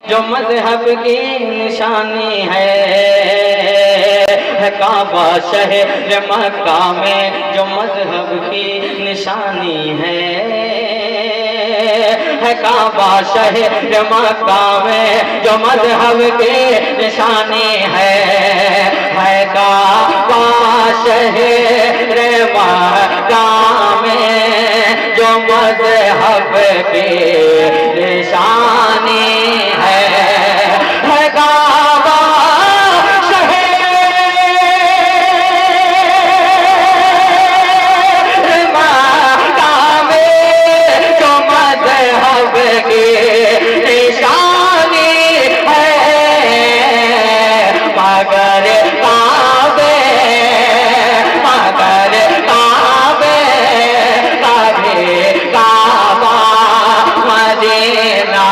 जो मजहब की निशानी है काबा शहर मक्का में जो मजहब की निशानी है काबा शहर मक्का में जो मजहब की निशानी है काबा शहर मक्का में जो मजहब की निशानी है काबा शहर मक्का में जो मजहब की निशानी है मगर काबे कभी काबा मदीना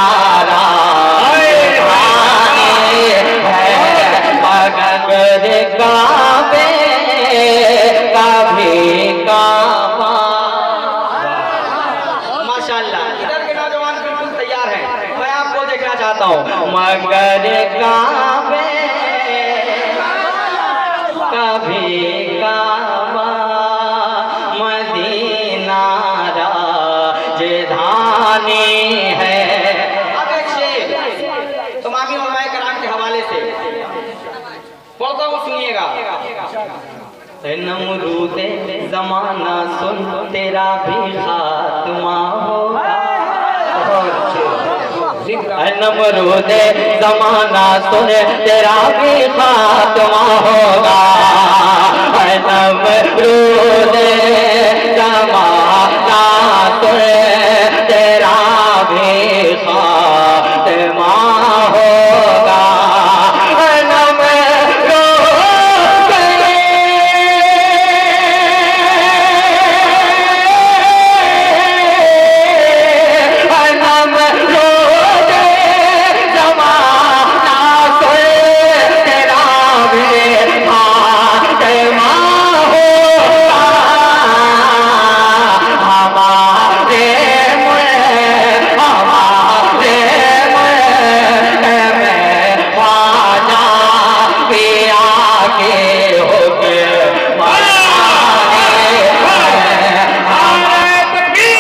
काबे कभी काबा। माशाअल्लाह, इधर के नौजवान बिल्कुल तैयार हैं, मैं आपको देखना चाहता हूँ। मगर काबे कभी काबा मदीना राजधानी है। अब एक शेर तमामी उलमाए कराम के हवाले से पढ़ता हूँ, सुनिएगा। नमरूद ज़माना सुन तेरा भी खात्मा होगा। नमरूद ज़माना सुन तेरा भी खात्मा होगा। नमरूद ज़माना सुन तेरा भी खात्मा होगा।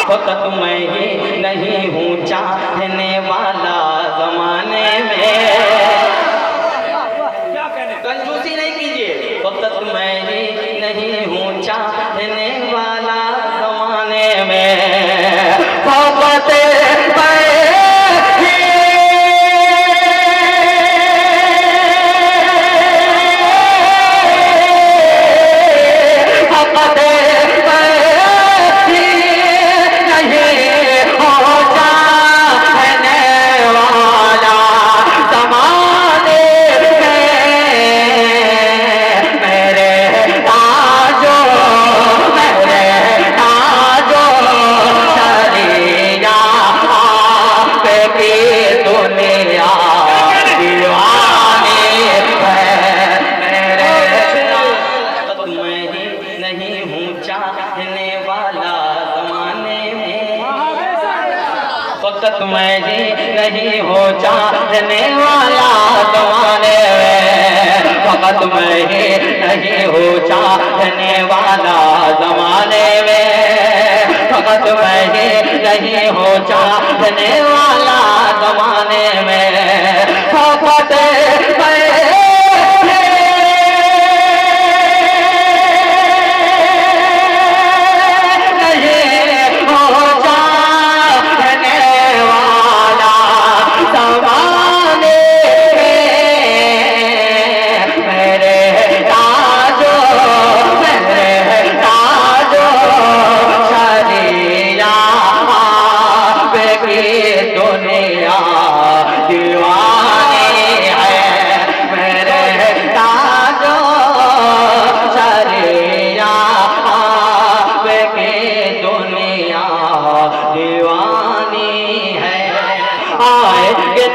वक्त मैं ही नहीं हूँ चाहने वाला जमाने में। कंजूसी नहीं कीजिए। वक्त मैं ही नहीं हूँ चाहने वाला जमाने में। वक्त मैं ही नहीं हो चाहने वाला जमाने में। वक्त मैं ही नहीं हो चाहने वाला जमाने में। वक्त मैं ही नहीं हो चाहने वाला जमाने में। वक्त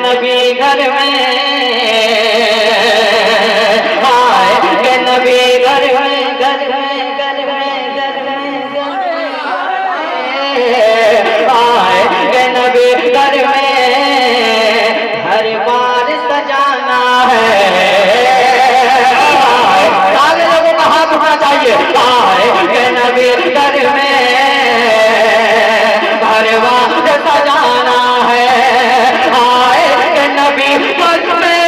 नबी घर में आए के नबी घर में आए के नबी घर में हर बार है। सारे लोगों का हाथ उठना चाहिए। आए के नबी दर में घरवार सजाना है। आए के नबी दर में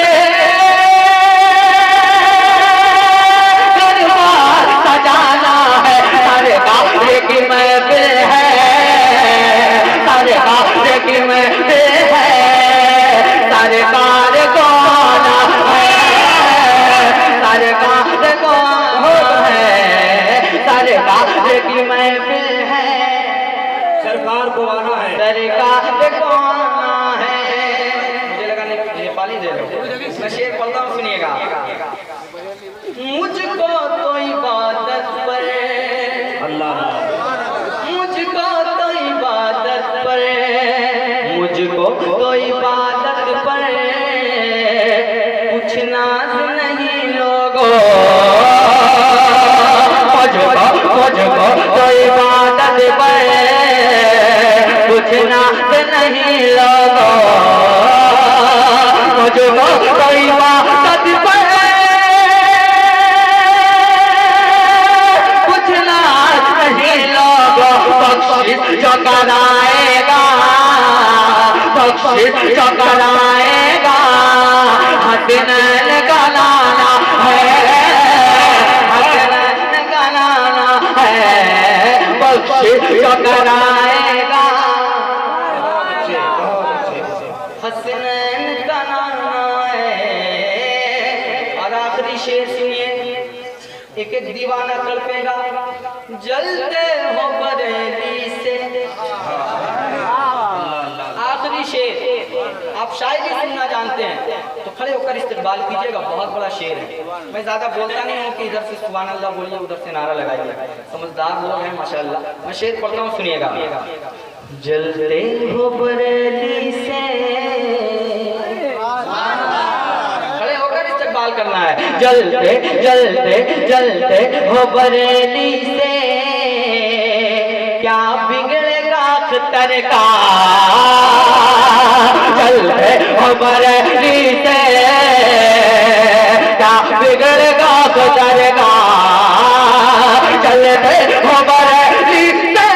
घरवार सजाना है। सरकार की महफिल है, सरकार की महफिल है, सरकार को आना है, सरकार को है, सरकार की महफिल है, सरकार को आना है। सरकार को आना है। मुझे लगा नेपाली दे लो। मैं शेर पढ़ता हूँ, सुनिएगा। मुझको तो इबादत पर, अल्लाह मुझको तो इबादत पर, मुझको तो इबादत पर कुछ नाज नहीं लोगों। मुझको तो इबादत पर कुछ नाज नहीं लोगों। मुझको तो इबादत पर कुछ नाज नहीं लोगों। बख्शिश जो कराएगा, बख्शिश जो कराएगा, हसनैन का नाना है, हसनैन का नाना है। बख्शिश जो कराएगा, हसनैन का नाना है। और आखिरी शेर सुनिए। एक एक दीवाना तड़पेगा, जलते हो बरेली से। आखिरी शेर। आप शायरी सुनना जानते हैं तो खड़े होकर इस्तेमाल कीजिएगा, बहुत बड़ा शेर है। मैं ज्यादा बोलता नहीं हूँ कि इधर से सुभान अल्लाह बोलिए, उधर से नारा लगाइए। समझदार लोग हैं माशाअल्लाह। मैं शेर पढ़ता हूँ, सुनिएगा। जलते हो बरेली से, खड़े होकर इस्तेमाल करना है। जलते जलते जलते हो बरेली से, क्या बिगड़ेगा अख्तर का। जलते हो बरेली से, क्या बिगड़ेगा अख्तर का। चलते हो बरेली से,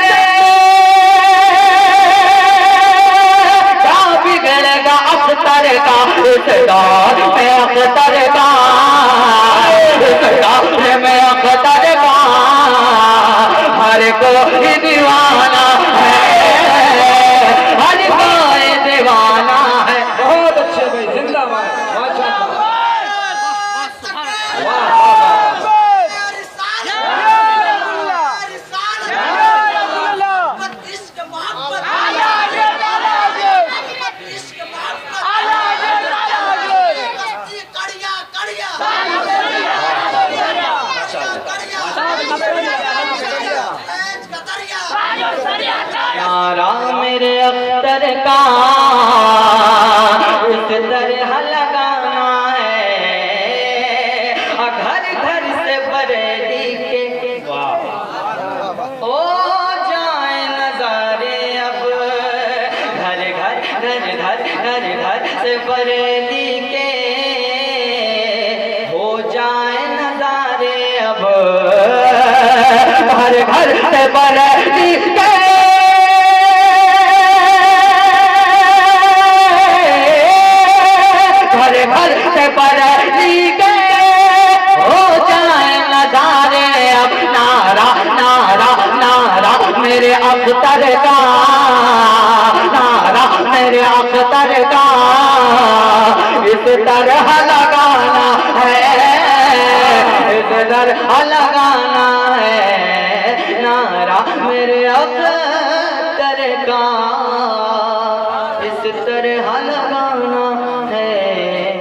क्या बिगड़ेगा अख्तर का। इस दौर में अख्तर का, इस दौर में अख्तर का हर कोई दीवाना है, हर कोई दीवाना है। बहुत अच्छे भाई, जिंदाबाद, माशाअल्लाह। नारा मेरे अख्तर का इस तरह लगाना है, घर घर से बरेली के हो जाए नजारे अब। घर घर घर घर घर घर से बरेली के हो जाए नजारे अब। घर घर से बरेली के घर से बरेली के हो जाए नजारे अब। नारा नारा नारा मेरे अख्तर का, नारा मेरे अख्तर का इस तरह लगाना है, इस तरह लगाना है। नारा मेरे अख्तर का।